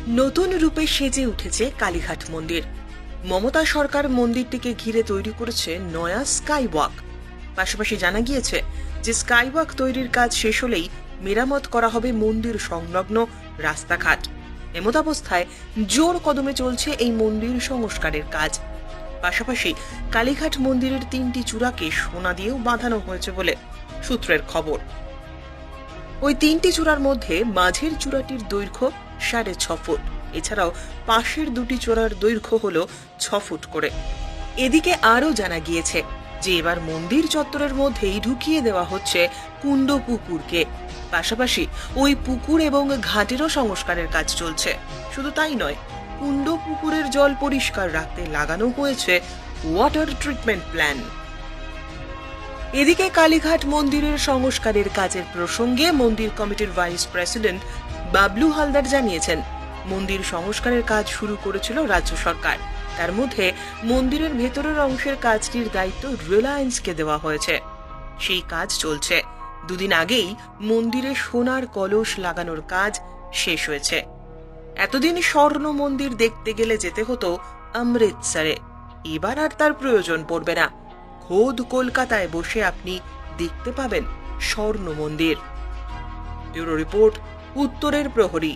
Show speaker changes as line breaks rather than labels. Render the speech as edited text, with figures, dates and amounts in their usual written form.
নতুন রূপে সেজে উঠেছে কালীঘাট মন্দির। মমতা সরকার মন্দিরটিকে ঘিরে তৈরি করেছে নয়া স্কাইওয়াক। পাশাপাশি জানা গিয়েছে যে স্কাইওয়াক তৈরির কাজ শেষ হলেই মেরামত করা হবে মন্দির সংলগ্ন রাস্তাঘাট। এমতাবস্থায় জোর কদমে চলছে এই মন্দির সংস্কারের কাজ। পাশাপাশি কালীঘাট মন্দিরের 3টি চূড়াকে সোনা দিয়েও বাঁধানো হয়েছে বলে সূত্রের খবর। ওই 3টি চূড়ার মধ্যে মাঝের চূড়াটির দৈর্ঘ্য 6.5 ফুট, এছাড়াও পাশের 2টি চূড়ার দৈর্ঘ্য হলো 6 ফুট করে। এদিকে আরও জানা গিয়েছে যে এবার মন্দির চত্বরের মধ্যেই ঢুকিয়ে দেওয়া হচ্ছে কুণ্ড পুকুরকে। পাশাপাশি ওই পুকুর এবং ঘাটেরও সংস্কারের কাজ চলছে। শুধু তাই নয়, কুণ্ড পুকুরের জল পরিষ্কার রাখতে লাগানো হয়েছে ওয়াটার ট্রিটমেন্ট প্ল্যান। এদিকে কালীঘাট মন্দিরের সংস্কারের কাজের প্রসঙ্গে মন্দির কমিটির ভাইস প্রেসিডেন্ট বাবলু হালদার জানিয়েছেন, মন্দির সংস্কারের কাজ শুরু করেছিল রাজ্য সরকার। তার মধ্যে মন্দিরের ভেতরের অংশের কাজটির দায়িত্ব রিলায়েন্সকে দেওয়া হয়েছে। সেই কাজ চলছে। দুদিন আগেই মন্দিরে সোনার কলস লাগানোর কাজ শেষ হয়েছে। এতদিন স্বর্ণ মন্দির দেখতে গেলে যেতে হতো অমৃতসরে, এবার আর তার প্রয়োজন পড়বে না। খোদ কলকাতায় বসে আপনি দেখতে পাবেন স্বর্ণ মন্দির। ব্যুরো রিপোর্ট, উত্তরের প্রহরী।